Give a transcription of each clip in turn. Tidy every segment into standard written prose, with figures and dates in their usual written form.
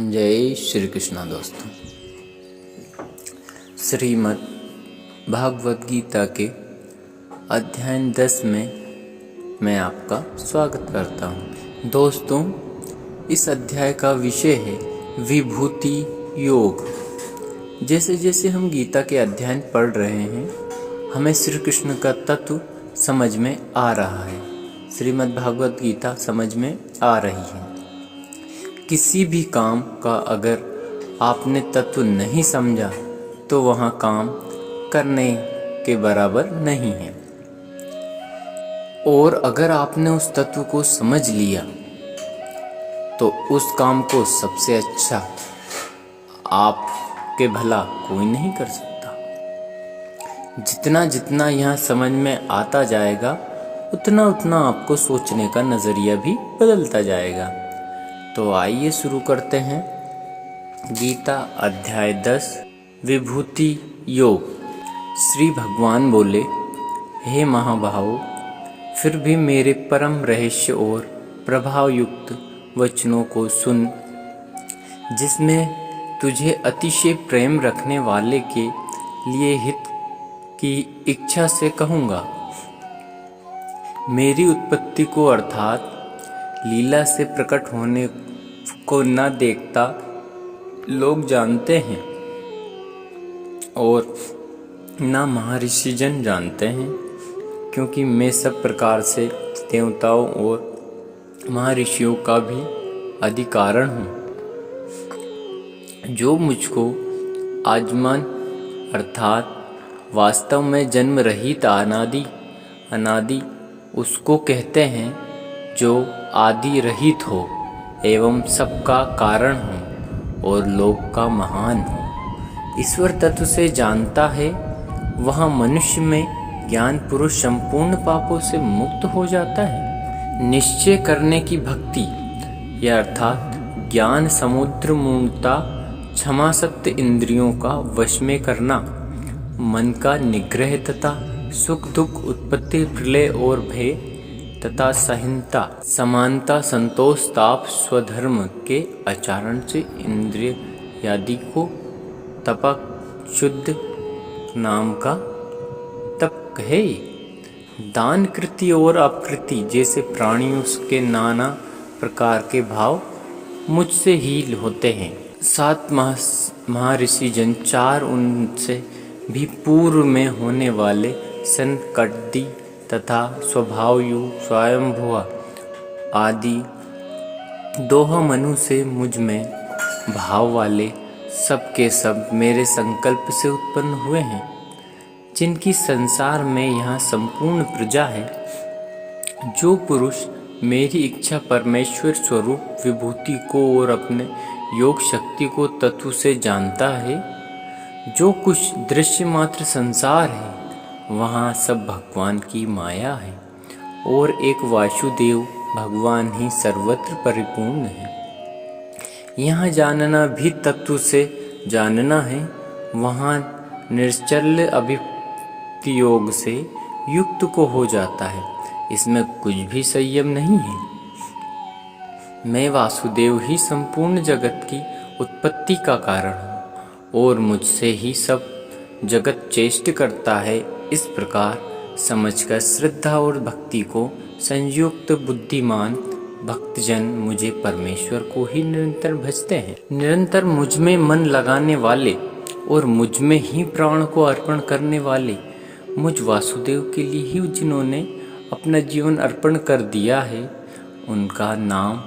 जय श्री कृष्णा दोस्तों। श्रीमद् भागवत गीता के अध्याय 10 में मैं आपका स्वागत करता हूँ। दोस्तों, इस अध्याय का विषय है विभूति योग। जैसे जैसे हम गीता के अध्ययन पढ़ रहे हैं, हमें श्री कृष्ण का तत्व समझ में आ रहा है, श्रीमद् भागवत गीता समझ में आ रही है। किसी भी काम का अगर आपने तत्व नहीं समझा तो वहाँ काम करने के बराबर नहीं है, और अगर आपने उस तत्व को समझ लिया तो उस काम को सबसे अच्छा आपके भला कोई नहीं कर सकता। जितना जितना यहाँ समझ में आता जाएगा उतना उतना आपको सोचने का नज़रिया भी बदलता जाएगा। तो आइए शुरू करते हैं। गीता अध्याय 10 विभूति योग। श्री भगवान बोले, हे महाबाहो, फिर भी मेरे परम रहस्य और प्रभाव युक्त वचनों को सुन, जिसमें तुझे अतिशय प्रेम रखने वाले के लिए हित की इच्छा से कहूँगा। मेरी उत्पत्ति को अर्थात लीला से प्रकट होने को न देखता लोग जानते हैं, और न महर्षिजन जानते हैं, क्योंकि मैं सब प्रकार से देवताओं और महर्षियों का भी अधिकारण हूँ। जो मुझको आजमन अर्थात वास्तव में जन्म रहित अनादि उसको कहते हैं, जो आदि रहित हो एवं सबका कारण हो और लोक का महान हो। ईश्वर तत्व से जानता है, वह मनुष्य में ज्ञान पुरुष संपूर्ण पापों से मुक्त हो जाता है। निश्चय करने की भक्ति या अर्थात ज्ञान समुद्र मूर्ता, क्षमा सत्य इंद्रियों का वश में करना, मन का निग्रह तथा सुख दुख उत्पत्ति प्रलय और भय तथा सहिष्णुता समानता संतोष ताप स्वधर्म के आचरण से इंद्रिय आदि को तपक शुद्ध नाम का तप कहे। दान कृति और अकृति जैसे प्राणियों के नाना प्रकार के भाव मुझसे ही होते हैं। 7 महर्षि जन 4 उनसे भी पूर्व में होने वाले संकटदी तथा स्वभावयु स्वयंभुआ आदि 2 मनु से मुझ में भाव वाले सब के सब मेरे संकल्प से उत्पन्न हुए हैं, जिनकी संसार में यहाँ संपूर्ण प्रजा है। जो पुरुष मेरी इच्छा परमेश्वर स्वरूप विभूति को और अपने योग शक्ति को तत्व से जानता है, जो कुछ दृश्य मात्र संसार है वहाँ सब भगवान की माया है, और एक वासुदेव भगवान ही सर्वत्र परिपूर्ण है। यहाँ जानना भी तत्व से जानना है, वहाँ निश्चल अभिव्यक्ति योग से युक्त को हो जाता है। इसमें कुछ भी संयम नहीं है। मैं वासुदेव ही संपूर्ण जगत की उत्पत्ति का कारण हूँ, और मुझसे ही सब जगत चेष्ट करता है। इस प्रकार समझकर श्रद्धा और भक्ति को संयुक्त बुद्धिमान भक्तजन मुझे परमेश्वर को ही निरंतर भजते हैं। निरंतर मुझ में मन लगाने वाले और मुझ में ही प्राण को अर्पण करने वाले मुझ वासुदेव के लिए ही जिन्होंने अपना जीवन अर्पण कर दिया है, उनका नाम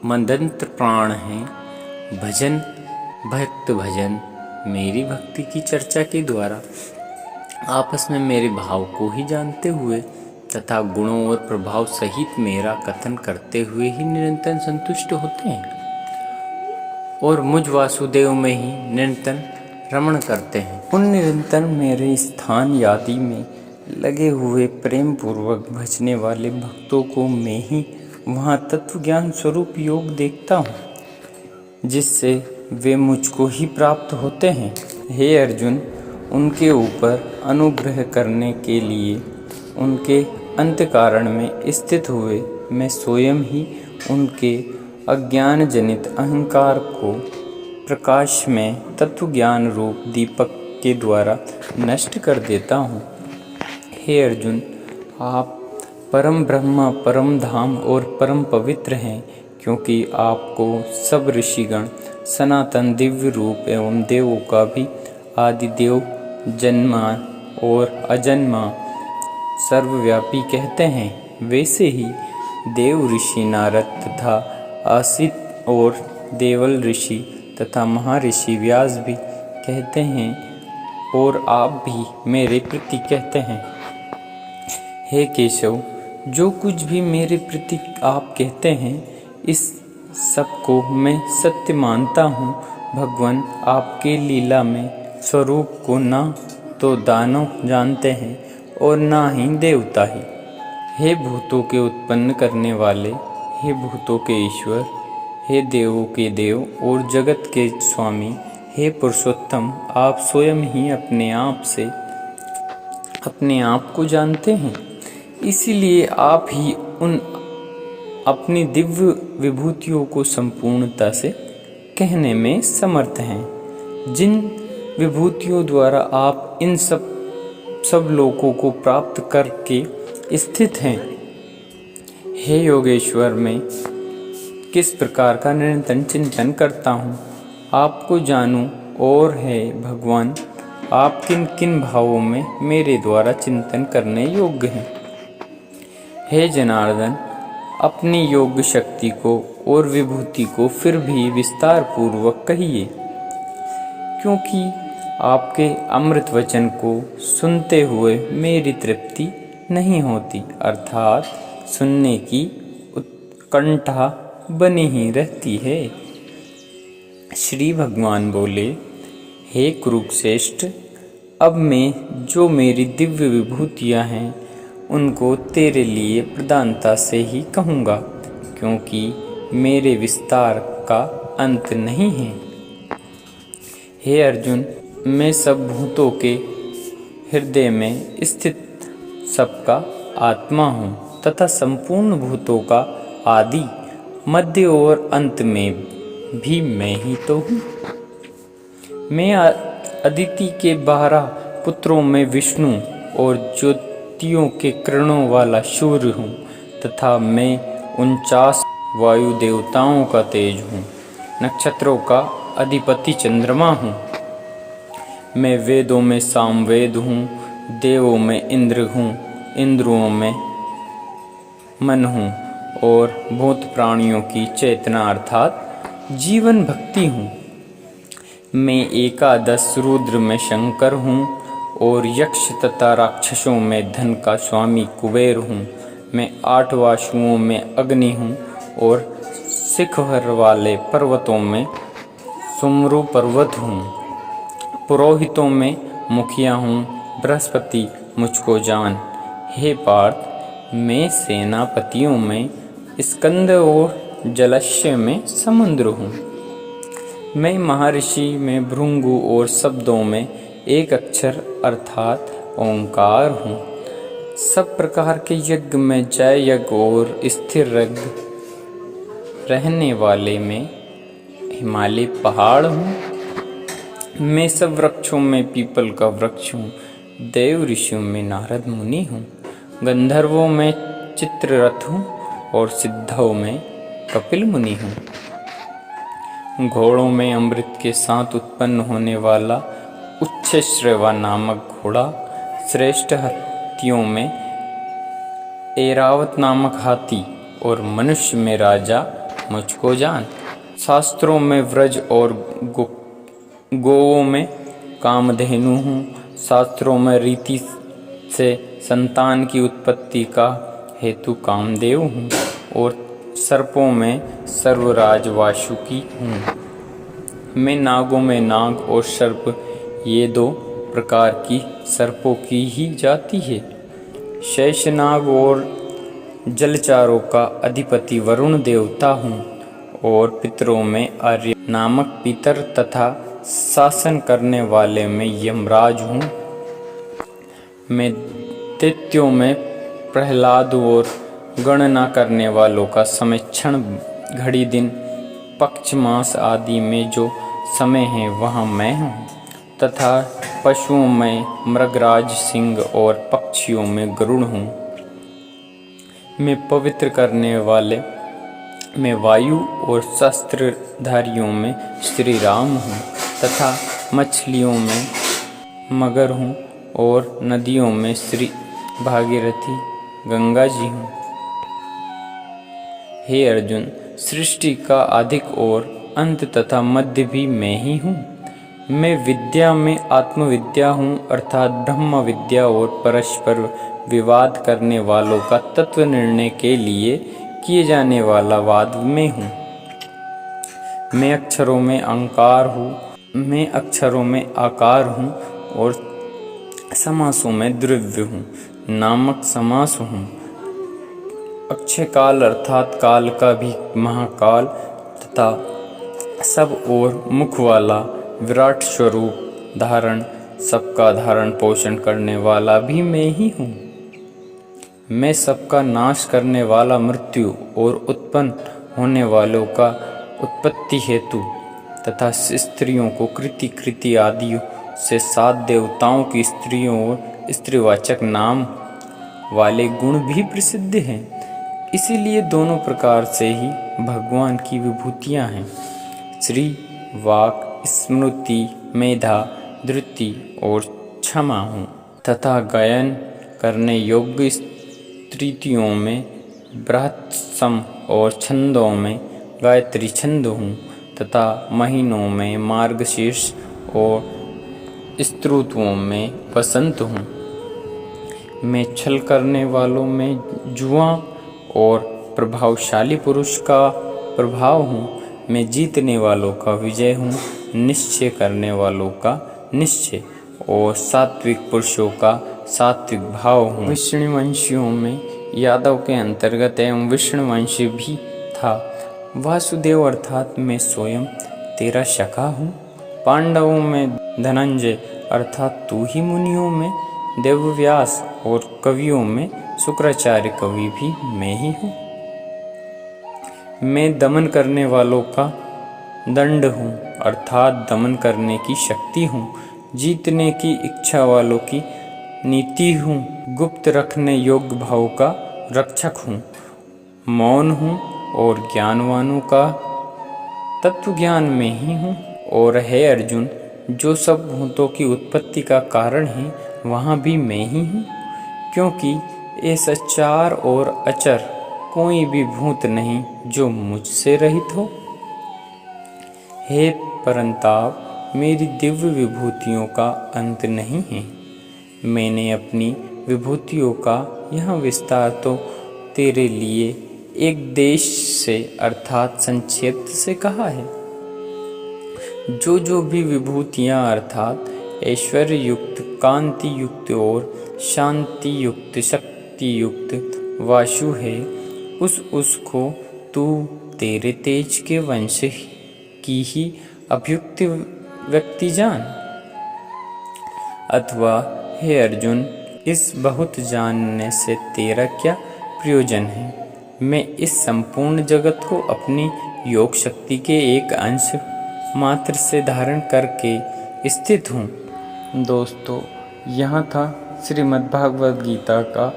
मदंत प्राण है। भजन भक्त भजन मेरी भक्ति की चर्चा के द्वारा आपस में मेरे भाव को ही जानते हुए तथा गुणों और प्रभाव सहित मेरा कथन करते हुए ही निरंतर संतुष्ट होते हैं, और मुझ वासुदेव में ही निरंतर रमण करते हैं। उन निरंतर मेरे स्थान आदि में लगे हुए प्रेम पूर्वक भजने वाले भक्तों को मैं ही वहाँ तत्व ज्ञान स्वरूप योग देखता हूँ, जिससे वे मुझको ही प्राप्त होते हैं। हे अर्जुन, उनके ऊपर अनुग्रह करने के लिए उनके अंतःकरण में स्थित हुए मैं स्वयं ही उनके अज्ञान जनित अहंकार को प्रकाश में तत्व ज्ञान रूप दीपक के द्वारा नष्ट कर देता हूँ। हे अर्जुन, आप परम ब्रह्म, परम धाम और परम पवित्र हैं, क्योंकि आपको सब ऋषिगण सनातन दिव्य रूप एवं देवों का भी आदि देव, जन्मा और अजन्मा, सर्वव्यापी कहते हैं। वैसे ही देव ऋषि नारद तथा आसित और देवल ऋषि तथा महर्षि व्यास भी कहते हैं, और आप भी मेरे प्रति कहते हैं। हे केशव, जो कुछ भी मेरे प्रति आप कहते हैं, इस सब को मैं सत्य मानता हूँ। भगवान आपके लीला में स्वरूप को ना तो दानव जानते हैं और ना ही देवता ही। हे भूतों के उत्पन्न करने वाले, हे भूतों के ईश्वर, हे देवों के देव और जगत के स्वामी, हे पुरुषोत्तम, आप स्वयं ही अपने आप से अपने आप को जानते हैं। इसीलिए आप ही उन अपनी दिव्य विभूतियों को संपूर्णता से कहने में समर्थ हैं, जिन विभूतियों द्वारा आप इन सब लोकों को प्राप्त करके स्थित हैं। हे योगेश्वर, मैं किस प्रकार का निरंतर चिंतन करता हूँ, आपको जानूं। और है भगवान, आप किन किन भावों में मेरे द्वारा चिंतन करने योग्य हैं। हे जनार्दन, अपनी योग शक्ति को और विभूति को फिर भी विस्तार पूर्वक कहिए, क्योंकि आपके अमृत वचन को सुनते हुए मेरी तृप्ति नहीं होती, अर्थात सुनने की उत्कंठा बनी ही रहती है। श्री भगवान बोले, हे कुरुश्रेष्ठ, अब मैं जो मेरी दिव्य विभूतियाँ हैं उनको तेरे लिए प्रधानता से ही कहूँगा, क्योंकि मेरे विस्तार का अंत नहीं है। हे अर्जुन, मैं सब भूतों के हृदय में स्थित सबका आत्मा हूँ तथा संपूर्ण भूतों का आदि, मध्य और अंत में भी मैं ही तो हूँ। मैं अदिति के 12 पुत्रों में विष्णु और ज्योतियों के किरणों वाला सूर्य हूँ, तथा मैं 49 वायु देवताओं का तेज हूँ, नक्षत्रों का अधिपति चंद्रमा हूँ। मैं वेदों में सामवेद हूँ, देवों में इंद्र हूँ, इंद्रियों में मन हूँ और भूत प्राणियों की चेतना अर्थात जीवन भक्ति हूँ। मैं एकादश रुद्र में शंकर हूँ और यक्ष तथा राक्षसों में धन का स्वामी कुबेर हूँ। मैं 8 वासुओं में अग्नि हूँ और शिखर वाले पर्वतों में सुमरु पर्वत हूँ। पुरोहितों में मुखिया हूँ, बृहस्पति मुझको जान। हे पार्थ, मैं सेनापतियों में स्कंद और जलस्य में समुद्र हूँ। मैं महर्षि में भृंगु और शब्दों में एक अक्षर अर्थात ओंकार हूँ। सब प्रकार के यज्ञ में जय यज्ञ और स्थिर रहने वाले में हिमालय पहाड़ हूँ। मैं सब वृक्षों में पीपल का वृक्ष हूँ। देव ऋषियों में नारद मुनि हूँ। गंधर्वों में चित्ररथ हूँ और सिद्धों में कपिल मुनि हूँ। घोड़ों में अमृत के साथ उत्पन्न होने वाला उच्छ्रवा नामक घोड़ा, श्रेष्ठ हाथियों में ऐरावत नामक हाथी और मनुष्य में राजा मुझको जान। शास्त्रों में व्रज और गोवों में कामधेनु हूँ। शास्त्रों में रीति से संतान की उत्पत्ति का हेतु कामदेव हूँ और सर्पों में सर्वराज वासुकी हूँ। मैं नागों में नाग और सर्प, ये 2 प्रकार की सर्पों की ही जाति है। शेषनाग और जलचारों का अधिपति वरुण देवता हूँ और पितरों में आर्य नामक पितर तथा शासन करने वाले में यमराज हूँ। मैं दैत्यों में प्रहलाद और गणना करने वालों का समीक्षण घड़ी दिन पक्ष मास आदि में जो समय है वहाँ मैं हूँ, तथा पशुओं में मृगराज सिंह और पक्षियों में गरुड़ हूँ। मैं पवित्र करने वाले में वायु और शस्त्रधारियों में श्री राम हूँ, तथा मछलियों में मगर हूँ और नदियों में श्री भागीरथी गंगा जी हूँ। हे अर्जुन, सृष्टि का अधिक और अंत तथा मध्य भी मैं ही हूँ। मैं विद्या में आत्मविद्या हूँ, अर्थात ब्रह्म विद्या और परस्पर विवाद करने वालों का तत्व निर्णय के लिए किए जाने वाला वाद में हूँ। मैं अक्षरों में आकार हूँ और समासों में द्रव्य हूँ, नामक समास हूँ। अक्षय काल अर्थात काल का भी महाकाल तथा सब और मुख वाला विराट स्वरूप धारण सबका धारण पोषण करने वाला भी मैं ही हूँ। मैं सबका नाश करने वाला मृत्यु और उत्पन्न होने वालों का उत्पत्ति हेतु तथा स्त्रियों को कृति आदि से 7 देवताओं की स्त्रियों और स्त्रीवाचक नाम वाले गुण भी प्रसिद्ध हैं। इसीलिए दोनों प्रकार से ही भगवान की विभूतियाँ हैं, श्री, वाक, स्मृति, मेधा, धृति और क्षमा हूँ, तथा गायन करने योग्य स्त्रीतियों में बृहत्सम और छंदों में गायत्री छंद हूँ, तथा महीनों में मार्गशीर्ष और स्तुतियों में वसंत हूँ। मैं छल करने वालों में जुआ और प्रभावशाली पुरुष का प्रभाव हूँ। मैं जीतने वालों का विजय हूँ, निश्चय करने वालों का निश्चय और सात्विक पुरुषों का सात्विक भाव हूँ। विष्णुवंशियों में यादव के अंतर्गत एवं विष्णुवंशी भी था। वासुदेव अर्थात मैं स्वयं तेरा सखा हूँ। पांडवों में धनंजय अर्थात तू ही, मुनियों में देवव्यास और कवियों में शुक्राचार्य कवि भी मैं ही हूँ। मैं दमन करने वालों का दंड हूँ, अर्थात दमन करने की शक्ति हूँ। जीतने की इच्छा वालों की नीति हूँ। गुप्त रखने योग्य भाव का रक्षक हूँ। मौन हूँ और ज्ञानवानों का तत्व ज्ञान में ही हूँ। और हे अर्जुन, जो सब भूतों की उत्पत्ति का कारण है वहाँ भी मैं ही हूँ, क्योंकि ऐसा चार और अचर कोई भी भूत नहीं जो मुझसे रहित हो। हे परंताप, मेरी दिव्य विभूतियों का अंत नहीं है। मैंने अपनी विभूतियों का यह विस्तार तो तेरे लिए एक देश से अर्थात संक्षेप से कहा है। जो भी विभूतियाँ अर्थात ऐश्वर्य युक्त, कांति युक्त और शांति युक्त, शक्ति युक्त वासु है, उसको तू तेरे तेज के वंश की ही अभियुक्त व्यक्ति जान। अथवा हे अर्जुन, इस बहुत जानने से तेरा क्या प्रयोजन है? मैं इस संपूर्ण जगत को अपनी योग शक्ति के एक अंश मात्र से धारण करके स्थित हूँ। दोस्तों, यहाँ था श्रीमद्भागवत गीता का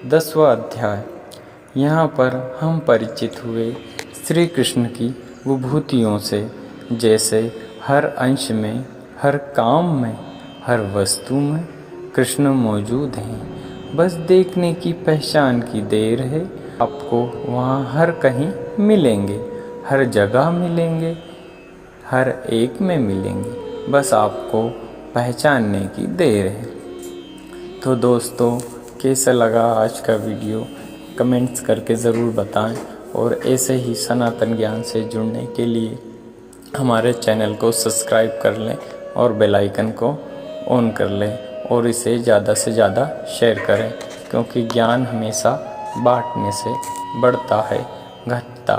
10वां अध्याय। यहाँ पर हम परिचित हुए श्री कृष्ण की विभूतियों से, जैसे हर अंश में, हर काम में, हर वस्तु में कृष्ण मौजूद हैं। बस देखने की पहचान की देर है। आपको वहाँ हर कहीं मिलेंगे, हर जगह मिलेंगे, हर एक में मिलेंगे। बस आपको पहचानने की देर है। तो दोस्तों, कैसा लगा आज का वीडियो कमेंट्स करके ज़रूर बताएं। और ऐसे ही सनातन ज्ञान से जुड़ने के लिए हमारे चैनल को सब्सक्राइब कर लें और बेल आइकन को ऑन कर लें और इसे ज़्यादा से ज़्यादा शेयर करें, क्योंकि ज्ञान हमेशा बांटने से बढ़ता है, घटता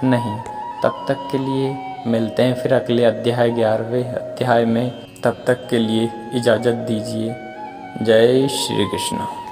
नहीं। तब तक के लिए मिलते हैं फिर अगले अध्याय 11वें अध्याय में। तब तक के लिए इजाज़त दीजिए। जय श्री कृष्ण।